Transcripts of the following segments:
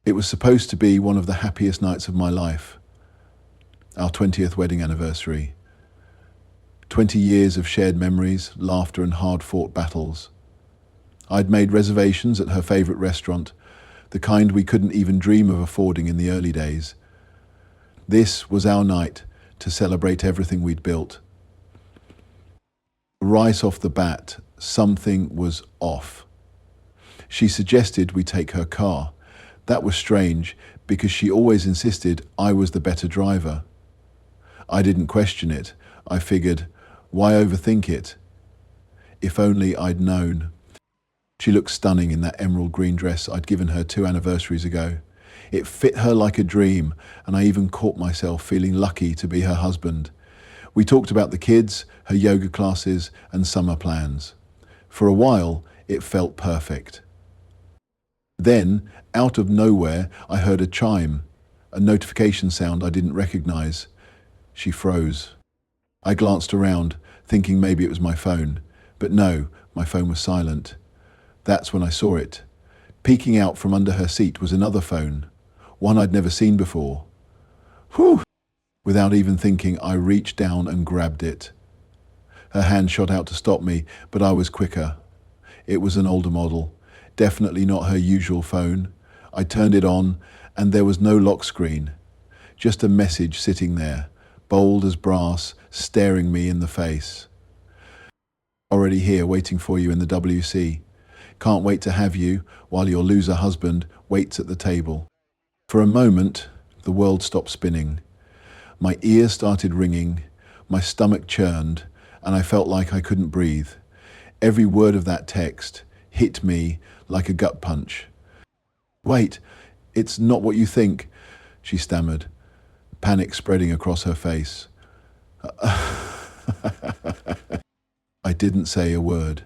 It was supposed to be one of the happiest nights of my life, our 20th wedding anniversary. 20 years of shared memories, laughter and hard-fought battles. I'd made reservations at her favourite restaurant, the kind we couldn't even dream of affording in the early days. This was our night to celebrate everything we'd built. Right off the bat, something was off. She suggested we take her car. That was strange because she always insisted I was the better driver. I didn't question it. I figured, why overthink it? If only I'd known. She looked stunning in that emerald green dress I'd given her 2 anniversaries ago. It fit her like a dream, and I even caught myself feeling lucky to be her husband. We talked about the kids, her yoga classes, and summer plans. For a while, it felt perfect. Then, out of nowhere, I heard a chime, a notification sound I didn't recognize. She froze. I glanced around, thinking maybe it was my phone. But no, my phone was silent. That's when I saw it. Peeking out from under her seat was another phone, one I'd never seen before. Whew! Without even thinking, I reached down and grabbed it. Her hand shot out to stop me, but I was quicker. It was an older model, definitely not her usual phone. I turned it on, and there was no lock screen. Just a message sitting there, bold as brass, staring me in the face. Already here, waiting for you in the WC. Can't wait to have you while your loser husband waits at the table. For a moment, the world stopped spinning. My ears started ringing, my stomach churned, and I felt like I couldn't breathe. Every word of that text hit me like a gut punch. Wait, it's not what you think, she stammered, panic spreading across her face. I didn't say a word.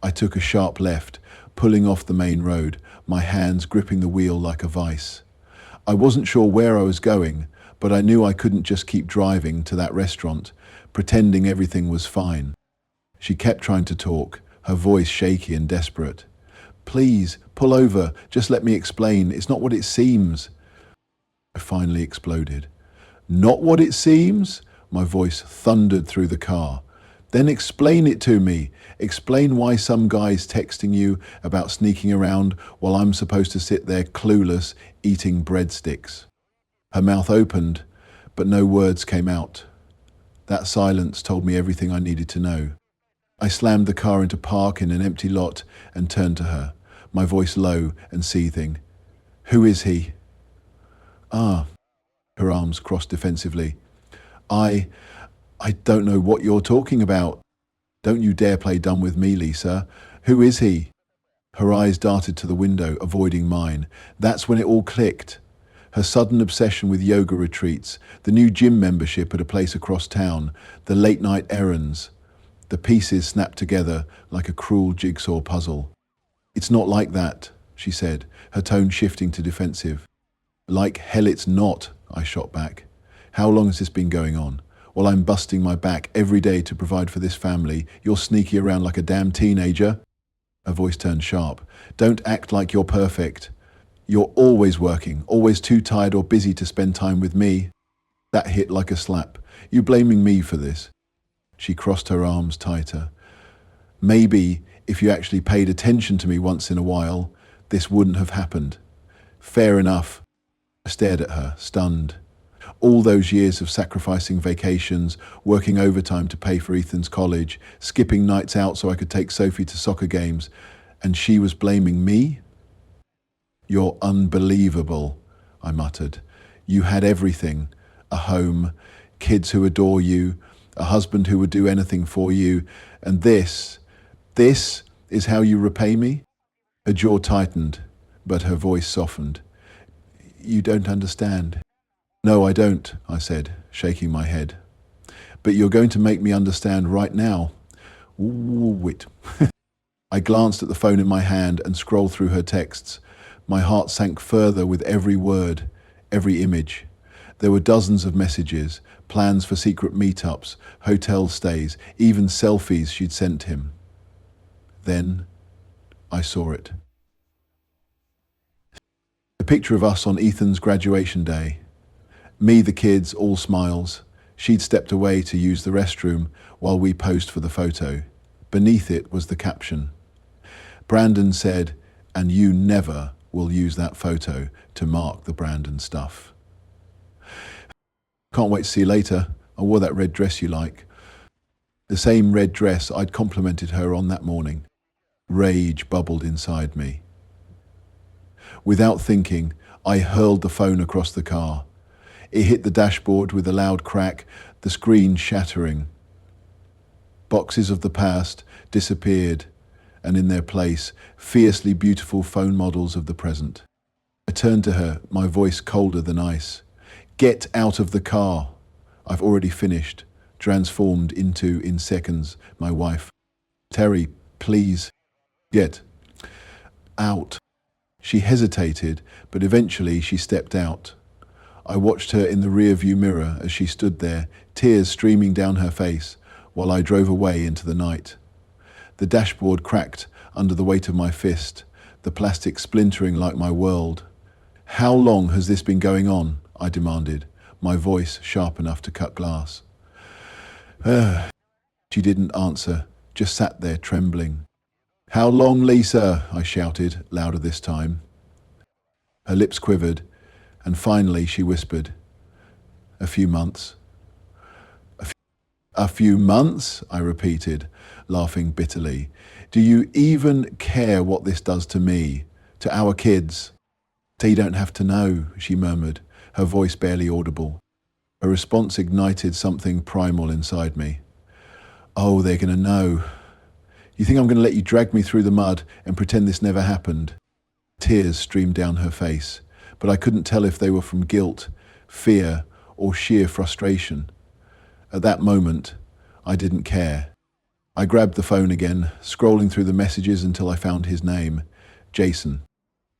I took a sharp left, pulling off the main road, my hands gripping the wheel like a vice. I wasn't sure where I was going, but I knew I couldn't just keep driving to that restaurant, pretending everything was fine. She kept trying to talk, her voice shaky and desperate. Please, pull over, just let me explain, it's not what it seems. I finally exploded. Not what it seems? My voice thundered through the car. Then explain it to me. Explain why some guy's texting you about sneaking around while I'm supposed to sit there clueless, eating breadsticks. Her mouth opened, but no words came out. That silence told me everything I needed to know. I slammed the car into park in an empty lot and turned to her, my voice low and seething. Who is he? Ah, her arms crossed defensively. I don't know what you're talking about. Don't you dare play dumb with me, Lisa. Who is he? Her eyes darted to the window, avoiding mine. That's when it all clicked. Her sudden obsession with yoga retreats, the new gym membership at a place across town, the late-night errands. The pieces snapped together like a cruel jigsaw puzzle. It's not like that, she said, her tone shifting to defensive. Like hell it's not, I shot back. How long has this been going on? While I'm busting my back every day to provide for this family, you're sneaky around like a damn teenager. Her voice turned sharp. Don't act like you're perfect. You're always working, always too tired or busy to spend time with me. That hit like a slap. You blaming me for this? She crossed her arms tighter. Maybe if you actually paid attention to me once in a while, this wouldn't have happened. Fair enough. I stared at her, stunned. All those years of sacrificing vacations, working overtime to pay for Ethan's college, skipping nights out so I could take Sophie to soccer games, and she was blaming me? You're unbelievable, I muttered. You had everything. A home, kids who adore you, a husband who would do anything for you, and this is how you repay me? Her jaw tightened, but her voice softened. You don't understand. No, I don't, I said, shaking my head. But you're going to make me understand right now. Wait. I glanced at the phone in my hand and scrolled through her texts. My heart sank further with every word, every image. There were dozens of messages, plans for secret meetups, hotel stays, even selfies she'd sent him. Then I saw it. The picture of us on Ethan's graduation day. Me, the kids, all smiles. She'd stepped away to use the restroom while we posed for the photo. Beneath it was the caption. Brandon said, "And you never will use that photo to mark the Brandon stuff." Can't wait to see you later. I wore that red dress you like. The same red dress I'd complimented her on that morning. Rage bubbled inside me. Without thinking, I hurled the phone across the car. It hit the dashboard with a loud crack, the screen shattering. Boxes of the past disappeared, and in their place, fiercely beautiful phone models of the present. I turned to her, my voice colder than ice. "Get out of the car." I've already finished, transformed into, in seconds, my wife. "Terry, please, get out." She hesitated, but eventually she stepped out. I watched her in the rear-view mirror as she stood there, tears streaming down her face, while I drove away into the night. The dashboard cracked under the weight of my fist, the plastic splintering like my world. "How long has this been going on?" I demanded, my voice sharp enough to cut glass. She didn't answer, just sat there trembling. "How long, Lisa?" I shouted, louder this time. Her lips quivered, and finally she whispered, "A few months." "A few months?" I repeated, laughing bitterly. "Do you even care what this does to me, to our kids?" "So you don't have to know," she murmured, her voice barely audible. Her response ignited something primal inside me. "Oh, they're going to know. You think I'm going to let you drag me through the mud and pretend this never happened?" Tears streamed down her face, but I couldn't tell if they were from guilt, fear, or sheer frustration. At that moment, I didn't care. I grabbed the phone again, scrolling through the messages until I found his name, Jason.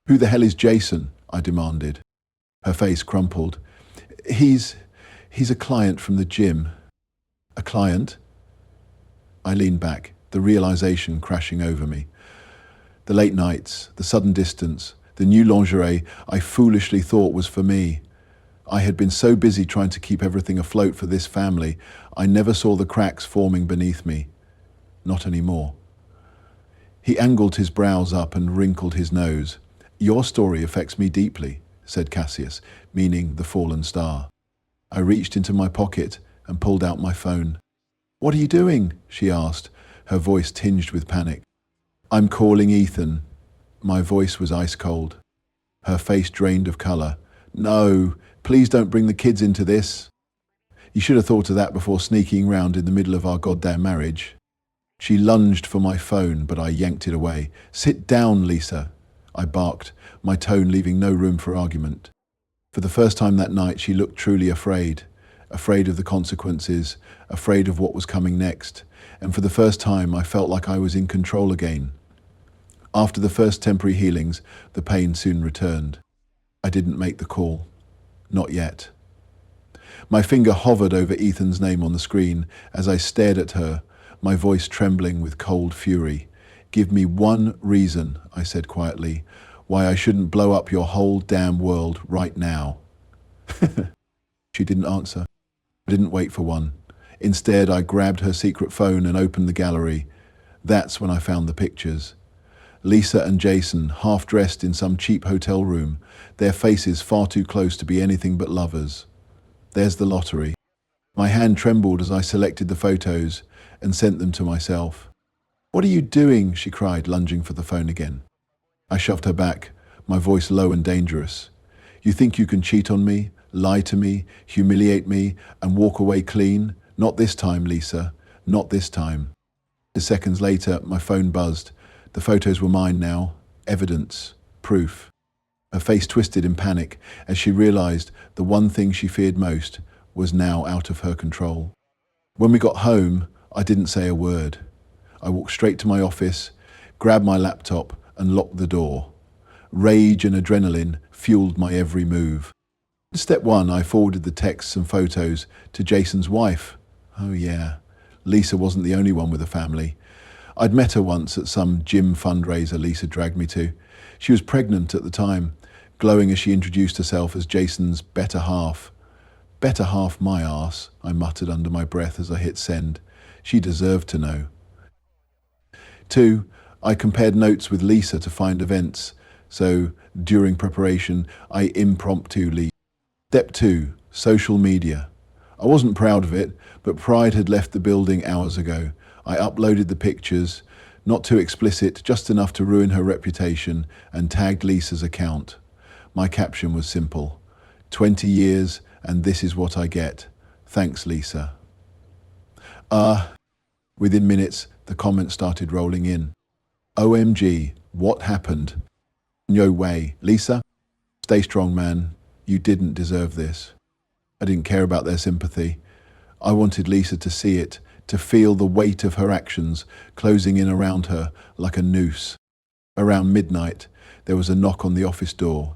"Who the hell is Jason?" I demanded. Her face crumpled. He's a client from the gym." "A client?" I leaned back, the realization crashing over me. The late nights, the sudden distance, the new lingerie I foolishly thought was for me. I had been so busy trying to keep everything afloat for this family, I never saw the cracks forming beneath me. Not anymore. He angled his brows up and wrinkled his nose. "Your story affects me deeply," said Cassius, meaning the fallen star. I reached into my pocket and pulled out my phone. "What are you doing?" she asked, her voice tinged with panic. "I'm calling Ethan." My voice was ice cold. Her face drained of color. "No, please don't bring the kids into this." "You should have thought of that before sneaking round in the middle of our goddamn marriage." She lunged for my phone, but I yanked it away. "Sit down, Lisa," I barked, my tone leaving no room for argument. For the first time that night, she looked truly afraid. Afraid of the consequences, afraid of what was coming next. And for the first time, I felt like I was in control again. After the first temporary healings, the pain soon returned. I didn't make the call. Not yet. My finger hovered over Ethan's name on the screen as I stared at her, my voice trembling with cold fury. "Give me one reason," I said quietly, "why I shouldn't blow up your whole damn world right now." She didn't answer. I didn't wait for one. Instead, I grabbed her secret phone and opened the gallery. That's when I found the pictures. Lisa and Jason, half-dressed in some cheap hotel room, their faces far too close to be anything but lovers. There's the lottery. My hand trembled as I selected the photos and sent them to myself. "What are you doing?" she cried, lunging for the phone again. I shoved her back, my voice low and dangerous. "You think you can cheat on me, lie to me, humiliate me, and walk away clean? Not this time, Lisa. Not this time." Seconds later, my phone buzzed. The photos were mine now. Evidence. Proof. Her face twisted in panic as she realized the one thing she feared most was now out of her control. When we got home, I didn't say a word. I walked straight to my office, grabbed my laptop, and locked the door. Rage and adrenaline fueled my every move. Step one, I forwarded the texts and photos to Jason's wife. Oh yeah, Lisa wasn't the only one with a family. I'd met her once at some gym fundraiser Lisa dragged me to. She was pregnant at the time, glowing as she introduced herself as Jason's better half. Better half my arse, I muttered under my breath as I hit send. She deserved to know. 2. I compared notes with Lisa to find events, so during preparation, I impromptu. Step 2. Social media. I wasn't proud of it, but pride had left the building hours ago. I uploaded the pictures, not too explicit, just enough to ruin her reputation, and tagged Lisa's account. My caption was simple. 20 years, and this is what I get. Thanks, Lisa. Within minutes, the comments started rolling in. OMG, what happened? No way. Lisa, stay strong, man. You didn't deserve this. I didn't care about their sympathy. I wanted Lisa to see it, to feel the weight of her actions closing in around her like a noose. Around midnight, there was a knock on the office door.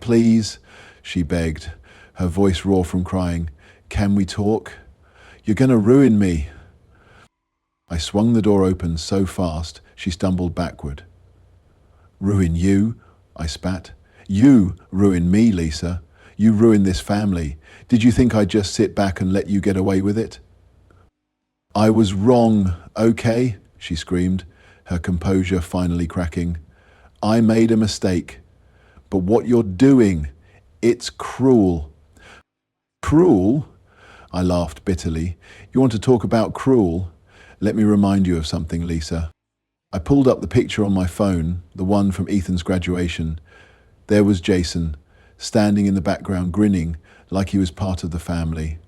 Please, she begged, her voice raw from crying. Can we talk? You're going to ruin me. I swung the door open so fast, she stumbled backward. Ruin you? I spat. You ruin me, Lisa. You ruin this family. Did you think I'd just sit back and let you get away with it? I was wrong, okay? She screamed, her composure finally cracking. I made a mistake. But what you're doing, it's cruel. Cruel? I laughed bitterly. You want to talk about cruel? Let me remind you of something, Lisa. I pulled up the picture on my phone, the one from Ethan's graduation. There was Jason, standing in the background grinning like he was part of the family.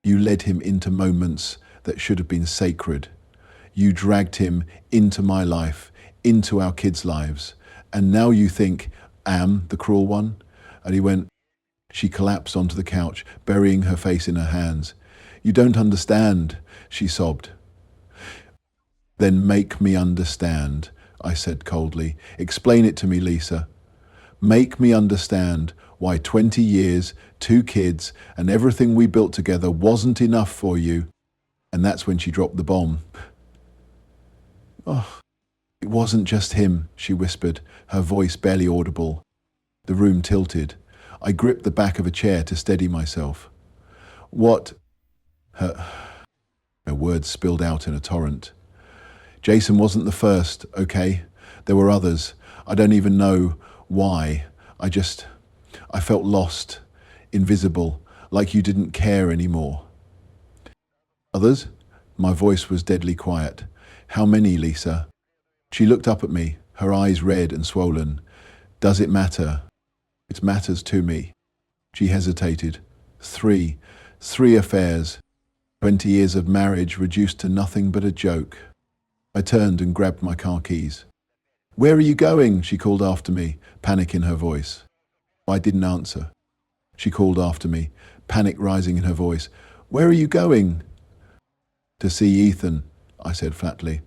You led him into moments that should have been sacred. You dragged him into my life, into our kids' lives. And now you think, am the cruel one? And he went. She collapsed onto the couch, burying her face in her hands. You don't understand, she sobbed. Then make me understand, I said coldly. Explain it to me, Lisa. Make me understand why 20 years, 2 kids, and everything we built together wasn't enough for you. And that's when she dropped the bomb. Oh, it wasn't just him, she whispered, her voice barely audible. The room tilted. I gripped the back of a chair to steady myself. What? Her words spilled out in a torrent. Jason wasn't the first, okay? There were others. I don't even know why. I felt lost, invisible, like you didn't care anymore. Others? My voice was deadly quiet. How many, Lisa? She looked up at me, her eyes red and swollen. Does it matter? It matters to me. She hesitated. 3 affairs. 20 years of marriage reduced to nothing but a joke. I turned and grabbed my car keys. Where are you going? She called after me, panic in her voice. I didn't answer. She called after me, panic rising in her voice. Where are you going? To see Ethan, I said flatly.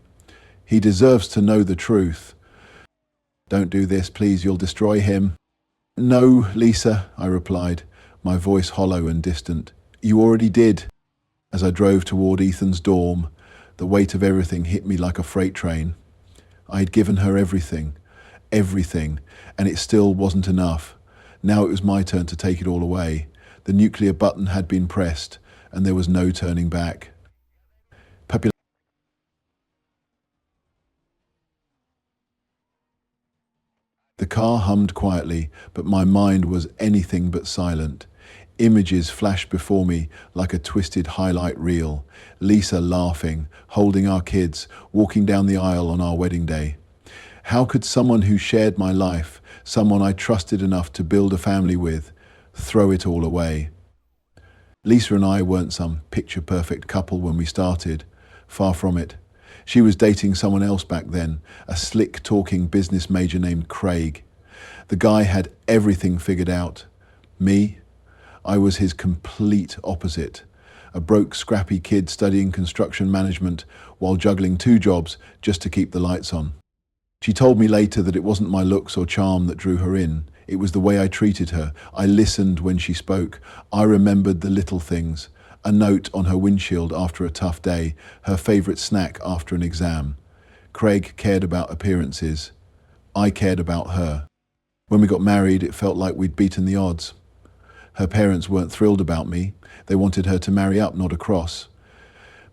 He deserves to know the truth. Don't do this, please, you'll destroy him. No, Lisa, I replied, my voice hollow and distant. You already did. As I drove toward Ethan's dorm, the weight of everything hit me like a freight train. I had given her everything, and it still wasn't enough. Now it was my turn to take it all away. The nuclear button had been pressed, and there was no turning back. The car hummed quietly, but my mind was anything but silent. Images flashed before me like a twisted highlight reel. Lisa laughing, holding our kids, walking down the aisle on our wedding day. How could someone who shared my life, someone I trusted enough to build a family with, throw it all away? Lisa and I weren't some picture-perfect couple when we started. Far from it. She was dating someone else back then, a slick-talking business major named Craig. The guy had everything figured out. Me? I was his complete opposite. A broke, scrappy kid studying construction management while juggling 2 jobs just to keep the lights on. She told me later that it wasn't my looks or charm that drew her in. It was the way I treated her. I listened when she spoke. I remembered the little things. A note on her windshield after a tough day, her favorite snack after an exam. Craig cared about appearances. I cared about her. When we got married, it felt like we'd beaten the odds. Her parents weren't thrilled about me. They wanted her to marry up, not across.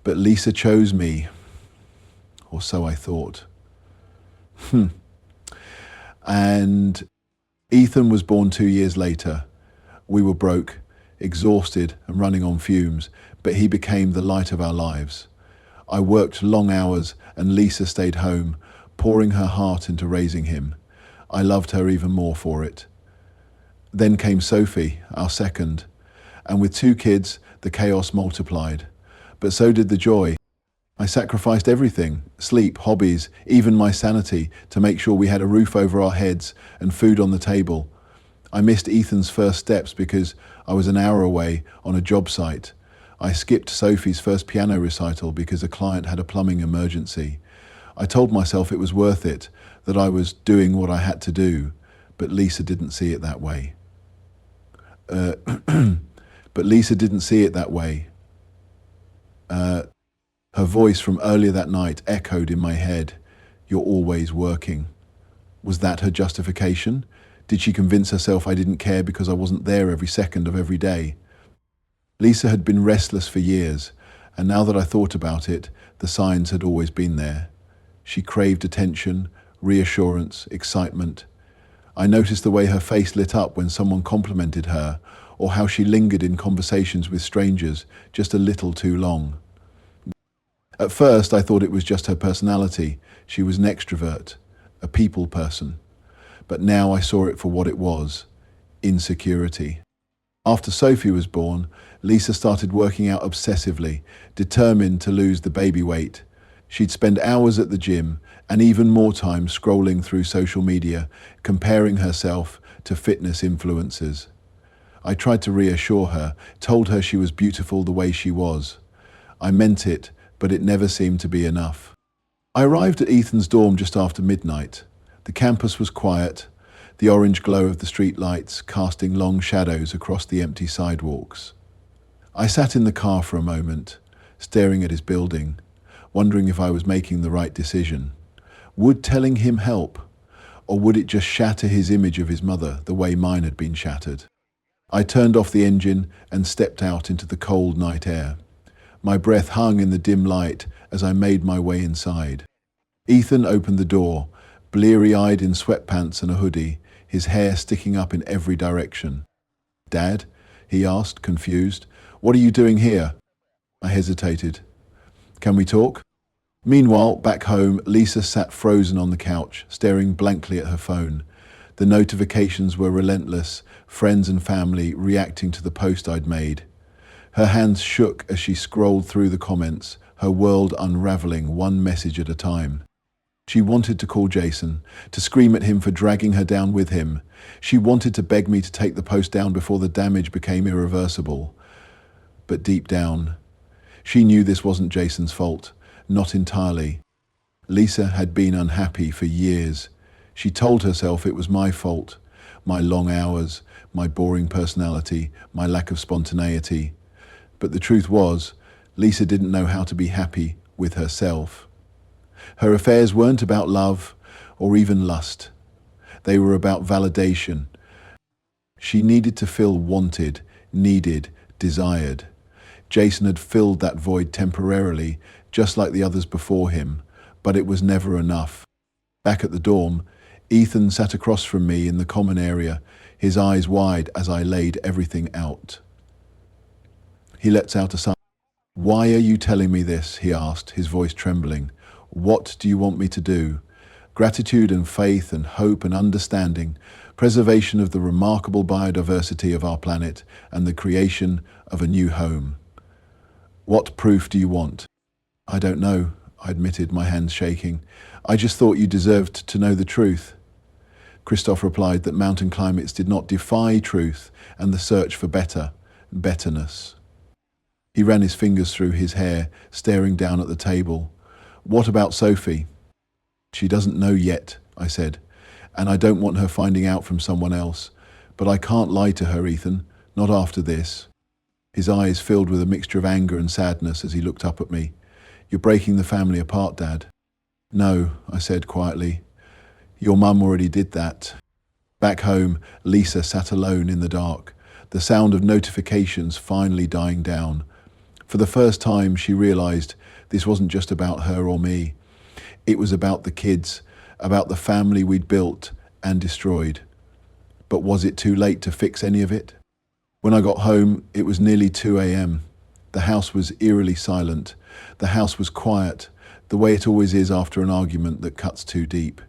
But Lisa chose me, or so I thought. And Ethan was born 2 years later. We were broke, exhausted and running on fumes, but he became the light of our lives. I worked long hours and Lisa stayed home, pouring her heart into raising him. I loved her even more for it. Then came Sophie, our second, and with 2 kids, the chaos multiplied. But so did the joy. I sacrificed everything, sleep, hobbies, even my sanity, to make sure we had a roof over our heads and food on the table. I missed Ethan's first steps because I was an hour away on a job site. I skipped Sophie's first piano recital because a client had a plumbing emergency. I told myself it was worth it, that I was doing what I had to do, but Lisa didn't see it that way. But Lisa didn't see it that way. Her voice from earlier that night echoed in my head. You're always working. Was that her justification? Did she convince herself I didn't care because I wasn't there every second of every day? Lisa had been restless for years, and now that I thought about it, the signs had always been there. She craved attention, reassurance, excitement. I noticed the way her face lit up when someone complimented her, or how she lingered in conversations with strangers just a little too long. At first, I thought it was just her personality. She was an extrovert, a people person. But now I saw it for what it was, insecurity. After Sophie was born, Lisa started working out obsessively, determined to lose the baby weight. She'd spend hours at the gym and even more time scrolling through social media, comparing herself to fitness influencers. I tried to reassure her, told her she was beautiful the way she was. I meant it, but it never seemed to be enough. I arrived at Ethan's dorm just after midnight. The campus was quiet, the orange glow of the street lights casting long shadows across the empty sidewalks. I sat in the car for a moment, staring at his building, wondering if I was making the right decision. Would telling him help, or would it just shatter his image of his mother the way mine had been shattered? I turned off the engine and stepped out into the cold night air. My breath hung in the dim light as I made my way inside. Ethan opened the door, bleary-eyed in sweatpants and a hoodie, his hair sticking up in every direction. "Dad?" he asked, confused. "What are you doing here?" I hesitated. "Can we talk?" Meanwhile, back home, Lisa sat frozen on the couch, staring blankly at her phone. The notifications were relentless, friends and family reacting to the post I'd made. Her hands shook as she scrolled through the comments, her world unraveling one message at a time. She wanted to call Jason, to scream at him for dragging her down with him. She wanted to beg me to take the post down before the damage became irreversible. But deep down, she knew this wasn't Jason's fault, not entirely. Lisa had been unhappy for years. She told herself it was my fault, my long hours, my boring personality, my lack of spontaneity. But the truth was, Lisa didn't know how to be happy with herself. Her affairs weren't about love or even lust. They were about validation. She needed to feel wanted, needed, desired. Jason had filled that void temporarily, just like the others before him, but it was never enough. Back at the dorm, Ethan sat across from me in the common area, his eyes wide as I laid everything out. He lets out a sigh. "Why are you telling me this?" he asked, his voice trembling. "What do you want me to do?" Gratitude and faith and hope and understanding, preservation of the remarkable biodiversity of our planet, and the creation of a new home. "What proof do you want?" "I don't know," I admitted, my hands shaking. "I just thought you deserved to know the truth." Christoph replied that mountain climates did not defy truth and the search for betterness. He ran his fingers through his hair, staring down at the table. "What about Sophie?" "She doesn't know yet," I said, "and I don't want her finding out from someone else. But I can't lie to her, Ethan, not after this." His eyes filled with a mixture of anger and sadness as he looked up at me. "You're breaking the family apart, Dad." "No," I said quietly. "Your mum already did that." Back home, Lisa sat alone in the dark, the sound of notifications finally dying down. For the first time, she realized this wasn't just about her or me. It was about the kids, about the family we'd built and destroyed. But was it too late to fix any of it? When I got home, it was nearly 2 a.m. The house was eerily silent. The house was quiet, the way it always is after an argument that cuts too deep.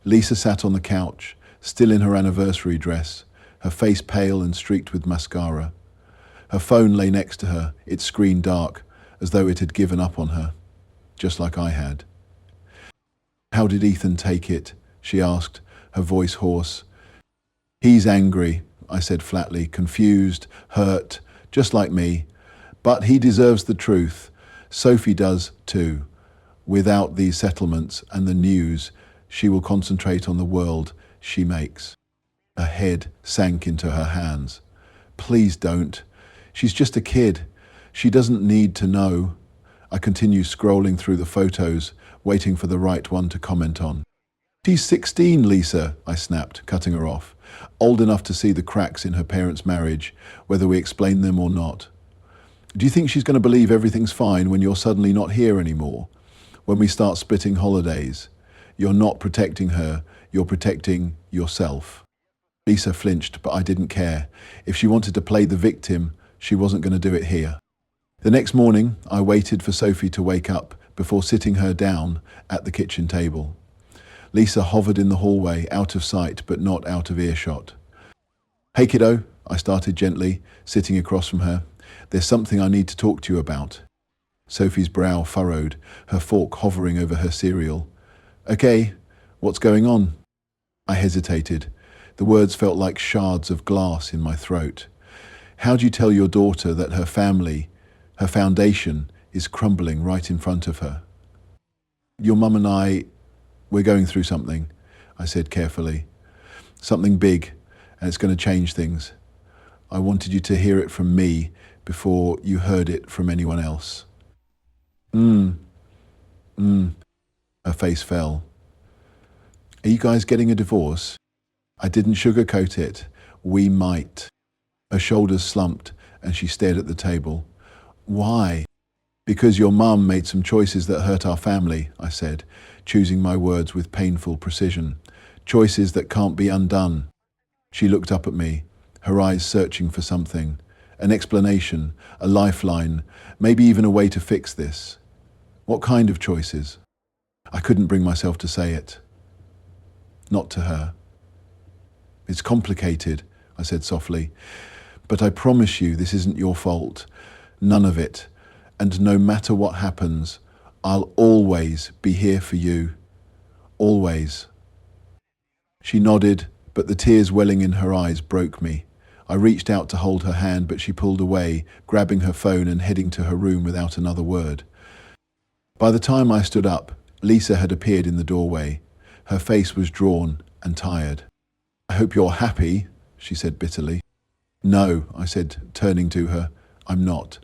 Lisa sat on the couch, still in her anniversary dress, her face pale and streaked with mascara. Her phone lay next to her, its screen dark, as though it had given up on her, just like I had. "How did Ethan take it?" she asked, her voice hoarse. "He's angry," I said flatly, confused, hurt, just like me. "But he deserves the truth. Sophie does too. Without these settlements and the news, she will concentrate on the world she makes." Her head sank into her hands. "Please don't. She's just a kid. She doesn't need to know." I continued scrolling through the photos, waiting for the right one to comment on. "She's 16, Lisa," I snapped, cutting her off. "Old enough to see the cracks in her parents' marriage, whether we explain them or not. Do you think she's going to believe everything's fine when you're suddenly not here anymore? When we start splitting holidays? You're not protecting her, you're protecting yourself." Lisa flinched, but I didn't care. If she wanted to play the victim, she wasn't going to do it here. The next morning, I waited for Sophie to wake up before sitting her down at the kitchen table. Lisa hovered in the hallway, out of sight but not out of earshot. "Hey kiddo," I started gently, sitting across from her. "There's something I need to talk to you about." Sophie's brow furrowed, her fork hovering over her cereal. "Okay, what's going on?" I hesitated. The words felt like shards of glass in my throat. "How do you tell your daughter that her family, her foundation, is crumbling right in front of her?" "Your mum and we're going through something," I said carefully. "Something big, and it's going to change things. I wanted you to hear it from me before you heard it from anyone else." Her face fell. "Are you guys getting a divorce?" I didn't sugarcoat it. "We might." Her shoulders slumped and she stared at the table. "Why?" "Because your mum made some choices that hurt our family," I said, choosing my words with painful precision. "Choices that can't be undone." She looked up at me, her eyes searching for something. An explanation, a lifeline, maybe even a way to fix this. "What kind of choices?" I couldn't bring myself to say it. Not to her. "It's complicated," I said softly, "but I promise you this isn't your fault. None of it. And no matter what happens, I'll always be here for you. Always." She nodded, but the tears welling in her eyes broke me. I reached out to hold her hand, but she pulled away, grabbing her phone and heading to her room without another word. By the time I stood up, Lisa had appeared in the doorway. Her face was drawn and tired. "I hope you're happy," she said bitterly. "No," I said, turning to her, "I'm not.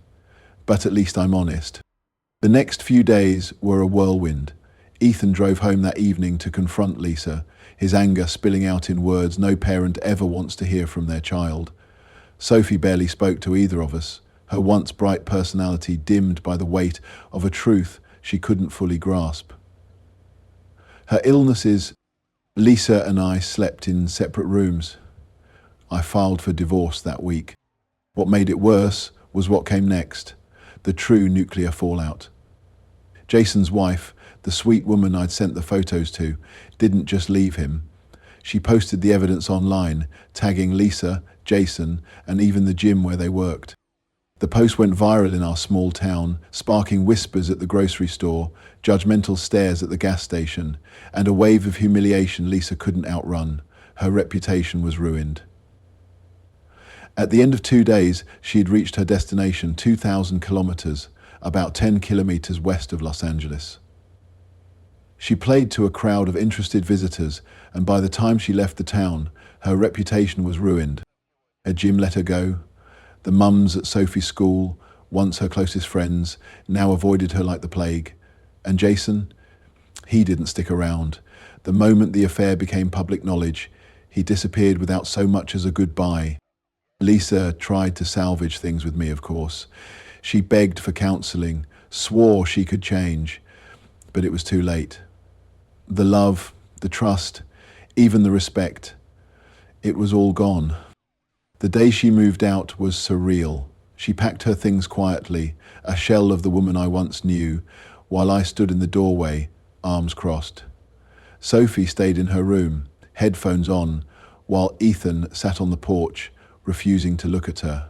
But at least I'm honest." The next few days were a whirlwind. Ethan drove home that evening to confront Lisa, his anger spilling out in words no parent ever wants to hear from their child. Sophie barely spoke to either of us, her once bright personality dimmed by the weight of a truth she couldn't fully grasp. Her illnesses. Lisa and I slept in separate rooms. I filed for divorce that week. What made it worse was what came next, the true nuclear fallout. Jason's wife, the sweet woman I'd sent the photos to, didn't just leave him. She posted the evidence online, tagging Lisa, Jason, and even the gym where they worked. The post went viral in our small town, sparking whispers at the grocery store, judgmental stares at the gas station, and a wave of humiliation Lisa couldn't outrun. Her reputation was ruined. At the end of 2 days, she had reached her destination 2,000 kilometers, about 10 kilometers west of Los Angeles. She played to a crowd of interested visitors, and by the time she left the town, her reputation was ruined. Her gym let her go. The mums at Sophie's school, once her closest friends, now avoided her like the plague. And Jason? He didn't stick around. The moment the affair became public knowledge, He disappeared without so much as a goodbye. Lisa tried to salvage things with me, of course. She begged for counseling, swore she could change, but it was too late. The love, the trust, even the respect, it was all gone. The day she moved out was surreal. She packed her things quietly, a shell of the woman I once knew, while I stood in the doorway, arms crossed. Sophie stayed in her room, headphones on, while Ethan sat on the porch, refusing to look at her.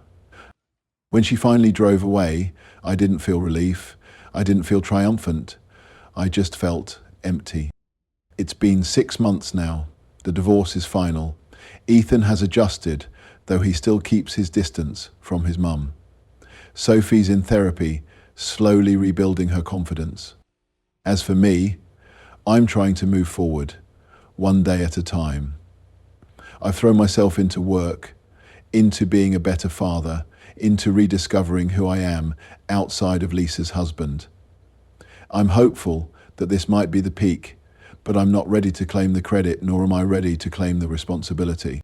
When she finally drove away, I didn't feel relief. I didn't feel triumphant. I just felt empty. It's been 6 months now. The divorce is final. Ethan has adjusted, though he still keeps his distance from his mum. Sophie's in therapy, slowly rebuilding her confidence. As for me, I'm trying to move forward, one day at a time. I've thrown myself into work, into being a better father, into rediscovering who I am outside of Lisa's husband. I'm hopeful that this might be the peak, but I'm not ready to claim the credit, nor am I ready to claim the responsibility.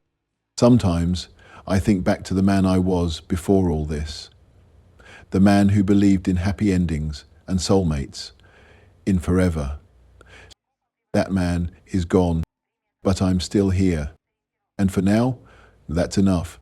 Sometimes I think back to the man I was before all this, the man who believed in happy endings and soulmates, in forever. That man is gone, but I'm still here. And for now, that's enough.